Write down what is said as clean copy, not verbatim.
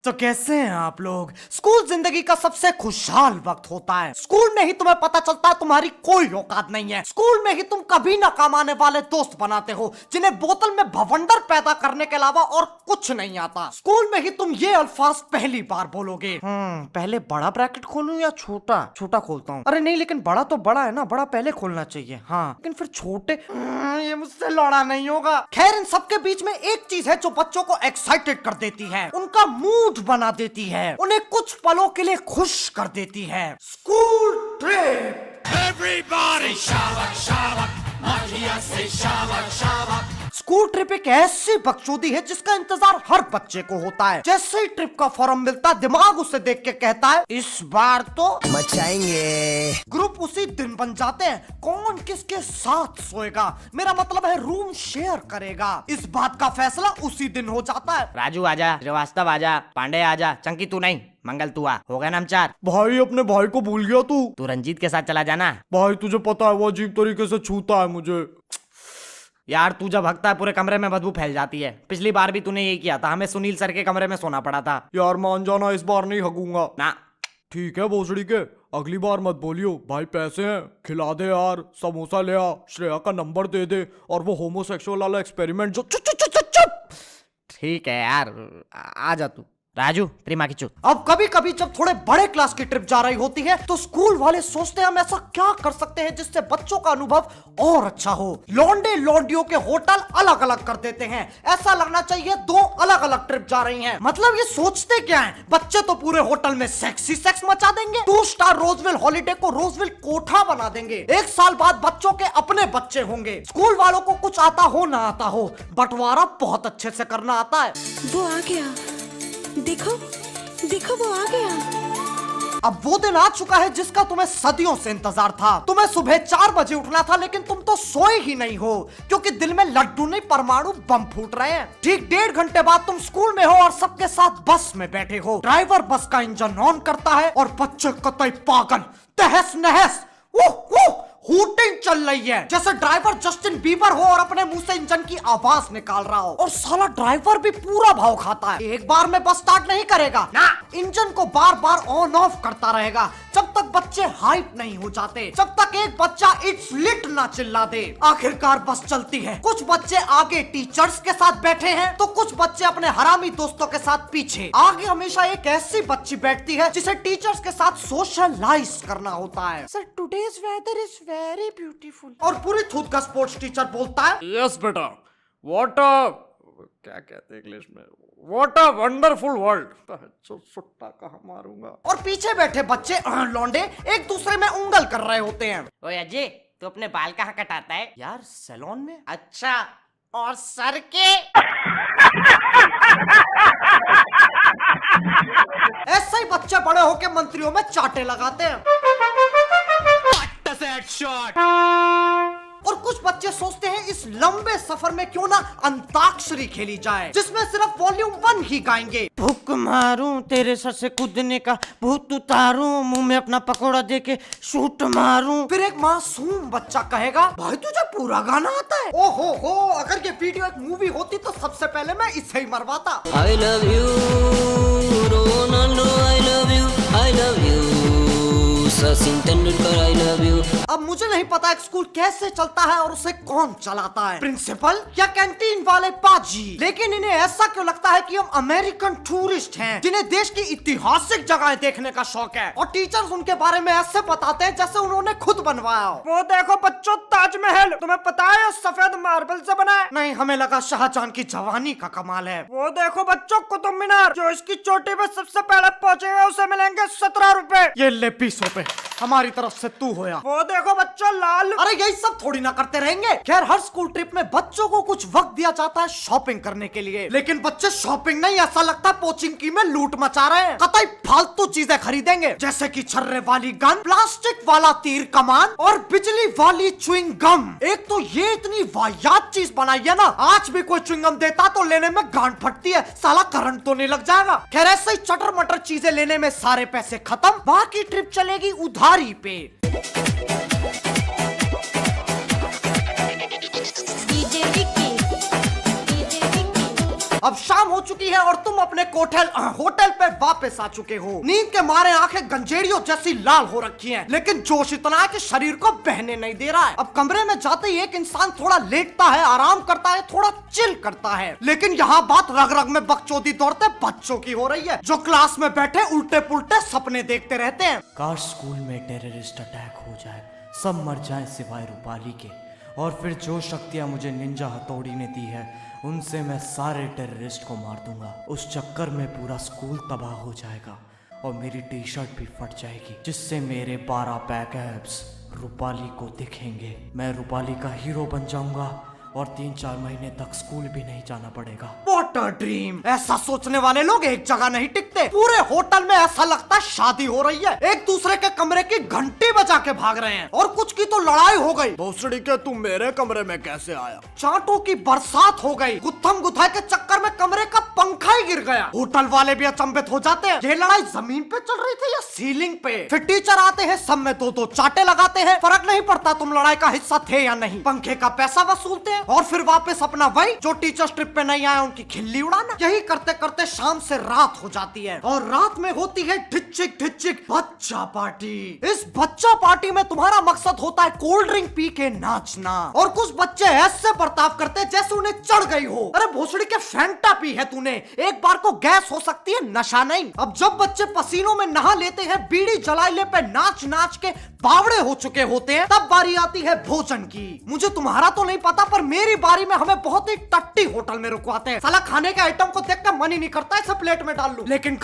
तो कैसे हैं आप लोग। स्कूल जिंदगी का सबसे खुशहाल वक्त होता है। स्कूल में ही तुम्हें पता चलता है तुम्हारी कोई औकात नहीं है। स्कूल में ही तुम कभी ना काम आने वाले दोस्त बनाते हो जिन्हें बोतल में भवंडर पैदा करने के अलावा और कुछ नहीं आता। स्कूल में ही तुम ये अल्फाज पहली बार बोलोगे, पहले बड़ा ब्रैकेट खोलूं या छोटा। छोटा खोलता हूँ। अरे नहीं, लेकिन बड़ा तो बड़ा है ना, बड़ा पहले खोलना चाहिए। हाँ, लेकिन फिर छोटे, ये मुझसे लड़ा नहीं होगा। खैर, इन सबके बीच में एक चीज है जो बच्चों को एक्साइटेड कर देती है, उनका मूड बना देती है, उन्हें कुछ पलों के लिए खुश कर देती है। School trip. Everybody shabak shabak, Magia say shabak shabak. School trip एक ऐसी बकचोदी है जिसका इंतजार हर बच्चे को होता है। जैसे ही ट्रिप का फॉर्म मिलता है, दिमाग उसे देख के कहता है इस बार तो मचाएंगे। ग्रुप उसी दिन बन जाते हैं, कौन किसके साथ सोएगा, मेरा मतलब है रूम शेयर करेगा। इस बात का फैसला उसी दिन हो जाता है। राजू आजा, श्रीवास्तव आजा, पांडे आजा, चंकी तू नहीं, मंगल तू आ, हो गया ना हम चार। भाई, अपने भाई को भूल गया तू रंजीत के साथ चला जाना। भाई, तुझे पता है वो अजीब तरीके से छूता है मुझे। यार तू जब हकता है पूरे कमरे में बदबू फैल जाती है। पिछली बार भी तूने यही किया था, हमें सुनील सर के कमरे में सोना पड़ा था। यार मान जाना, इस बार नहीं हगूंगा ना। ठीक है भोसड़ी के, अगली बार मत बोलियो। भाई पैसे हैं, खिला दे यार, समोसा ले आ, श्रेया का नंबर दे दे, और वो होमोसेक्सुअल वाला एक्सपेरिमेंट जो चुप चुप चुप चुप। ठीक है यार, आ जा तू। राजू तेरी माँ की चुप। अब कभी कभी जब थोड़े बड़े क्लास की ट्रिप जा रही होती है तो स्कूल वाले सोचते हैं हम ऐसा क्या कर सकते हैं जिससे बच्चों का अनुभव और अच्छा हो। लौंडे लौंडियों के होटल अलग अलग कर देते हैं, ऐसा लगना चाहिए दो अलग अलग ट्रिप जा रही हैं। मतलब ये सोचते क्या हैं, बच्चे तो पूरे होटल में सेक्सी सेक्स मचा देंगे, 2 स्टार रोजविल हॉलिडे को रोजविल कोठा बना देंगे। 1 साल बाद बच्चों के अपने बच्चे होंगे। स्कूल वालों को कुछ आता हो ना आता हो, बंटवारा बहुत अच्छे से करना आता है। वो आ गया, देखो देखो वो आ गया। अब वो दिन आ चुका है जिसका तुम्हें सदियों से इंतजार था। तुम्हें सुबह 4 बजे उठना था, लेकिन तुम तो सोए ही नहीं हो क्योंकि दिल में लड्डू नहीं परमाणु बम फूट रहे हैं। ठीक 1.5 घंटे बाद तुम स्कूल में हो और सबके साथ बस में बैठे हो। ड्राइवर बस का इंजन ऑन करता है और बच्चे कतई पागल तहस नहस हूटिंग चल रही है, जैसे ड्राइवर जस्टिन बीबर हो और अपने मुंह से इंजन की आवाज निकाल रहा हो। और साला ड्राइवर भी पूरा भाव खाता है। एक बार में बस स्टार्ट नहीं करेगा ना, इंजन को बार बार ऑन ऑफ करता रहेगा जब तक बच्चे हाइप नहीं हो जाते, जब तक एक बच्चा इट्स लिट ना चिल्ला दे। आखिरकार बस चलती है। कुछ बच्चे आगे टीचर्स के साथ बैठे हैं तो कुछ बच्चे अपने हरामी दोस्तों के साथ पीछे। आगे हमेशा एक ऐसी बच्ची बैठती है जिसे टीचर्स के साथ सोशलाइज करना होता है। Sir, today's weather is very beautiful. और पूरी छूत का स्पोर्ट्स टीचर बोलता है यस बेटा, व्हाट क्या कहते हैं इंग्लिश में, व्हाट अ वंडरफुल वर्ल्ड। सुट्टा कहाँ मारूंगा। और पीछे बैठे बच्चे लौंडे एक दूसरे में उंगल कर रहे होते हैं। ओए अजय, तू अपने बाल कहाँ कटाता है? यार सैलून में। अच्छा, और सर के? ऐसे ही बच्चे बड़े होके मंत्रियों में चाटे लगाते हैं। और कुछ बच्चे सोचते हैं इस लंबे सफर में क्यों ना अंताक्षरी खेली जाए जिसमें सिर्फ वॉल्यूम 1 ही गाएंगे। भूख मारूं तेरे सर से कूदने का, भूत उतारूं मुंह में अपना पकोड़ा देके शूट मारूं। फिर एक मासूम बच्चा कहेगा भाई तुझे पूरा गाना आता है। ओहो हो, अगर ये वीडियो एक मूवी होती तो सबसे पहले मैं इसे ही मरवाता। I love you, Ronaldo, I love you, I love you, Sachin Tendulkar, I love you। अब मुझे नहीं पता एक स्कूल कैसे चलता है और उसे कौन चलाता है, प्रिंसिपल या कैंटीन वाले पाजी, लेकिन इन्हें ऐसा क्यों लगता है कि हम अमेरिकन टूरिस्ट हैं जिन्हें देश की ऐतिहासिक जगहें देखने का शौक है। और टीचर्स उनके बारे में ऐसे बताते हैं जैसे उन्होंने खुद बनवाया हो। वो देखो बच्चों, ताजमहल तुम्हें पता है सफेद मार्बल से बना है। नहीं, हमें लगा शाहजहां की जवानी का कमाल है। वो देखो बच्चों, कुतुब मीनार, जो इसकी चोटी पे सबसे पहले पहुंचेगा उसे मिलेंगे 17 रुपए। ये ले 20 रुपए हमारी तरफ से तू होया। वो देखो बच्चों, लाल। अरे यही सब थोड़ी ना करते रहेंगे। खैर, हर स्कूल ट्रिप में बच्चों को कुछ वक्त दिया जाता है शॉपिंग करने के लिए, लेकिन बच्चे शॉपिंग नहीं, ऐसा लगता है पोचिंग की में लूट मचा रहे हैं। कतई फालतू चीजें खरीदेंगे जैसे कि छर्रे वाली गन, प्लास्टिक वाला तीर कमान और बिजली वाली च्युइंग गम। एक तो ये इतनी वाहियात चीज बनाई है ना, आज भी कोई च्युइंग गम देता तो लेने में गांड फटती है, साला करंट तो नहीं लग जाएगा। खैर, ऐसे ही चटर मटर चीजें लेने में सारे पैसे खत्म, बाकी ट्रिप चलेगी उधारी पे। अब शाम हो चुकी है और तुम अपने होटल पे वापस आ चुके हो। नींद के मारे आंखें गंजेड़ियों जैसी लाल हो रखी हैं, लेकिन जोश इतना है कि शरीर को बहने नहीं दे रहा है। अब कमरे में जाते ही एक इंसान थोड़ा लेटता है, आराम करता है, थोड़ा चिल करता है, लेकिन यहाँ बात रग रग में बकचोदी दौड़ते बच्चों की हो रही है, जो क्लास में बैठे उल्टे पुल्टे सपने देखते रहते हैं। काश स्कूल में टेररिस्ट अटैक हो जाए, सब मर जाए सिवाय रूपाली के, और फिर जो शक्तियां मुझे निंजा हथौड़ी ने दी है उनसे मैं सारे टेररिस्ट को मार दूंगा। उस चक्कर में पूरा स्कूल तबाह हो जाएगा और मेरी टी शर्ट भी फट जाएगी, जिससे मेरे 12 पैक एब्स रूपाली को दिखेंगे। मैं रूपाली का हीरो बन जाऊंगा और 3-4 महीने तक स्कूल भी नहीं जाना पड़ेगा। What a dream! ऐसा सोचने वाले लोग एक जगह नहीं टिकते। पूरे होटल में ऐसा लगता है शादी हो रही है। एक दूसरे के कमरे की घंटी बजा के भाग रहे हैं और कुछ की तो लड़ाई हो गई। भोसड़ी के तू मेरे कमरे में कैसे आया? चांटों की बरसात हो गई। गुत्थम गुथाई के चक्कर में कमरे का पंखा ही गिर गया। होटल वाले भी अचंभित हो जाते हैं। ये लड़ाई जमीन पे चल रही थी या सीलिंग पे? फिर टीचर आते हैं, सब में 2-2 चाटे लगाते हैं। फर्क नहीं पड़ता तुम लड़ाई का हिस्सा थे या नहीं। पंखे का पैसा वसूलते हैं और फिर वापस अपना वही जो टीचर्स ट्रिप पे नहीं आए उनकी खिल्ली उड़ाना। यही करते करते शाम से रात हो जाती है और रात में होती है ढिच्चिक ढिच्चिक बच्चा पार्टी। इस बच्चा पार्टी में तुम्हारा मकसद होता है कोल्ड ड्रिंक पी के नाचना, और कुछ बच्चे ऐसे बर्ताव करते हैं जैसे उन्हें चढ़ गई हो। अरे भोसड़ी के फैंटा पी है तूने, एक बार को गैस हो सकती है, नशा नहीं। अब जब बच्चे पसीनों में नहा लेते हैं, बीड़ी जलाइले पे नाच नाच के बावड़े हो चुके होते हैं, तब बारी आती है भोजन की। मुझे तुम्हारा तो नहीं पता, पर मेरी बारी में हमें बहुत ही टट्टी होटल में रुकवाते हैं। साला खाने के आइटम को देखकर मन ही नहीं करता इसे प्लेट में डाल लूं, लेकिन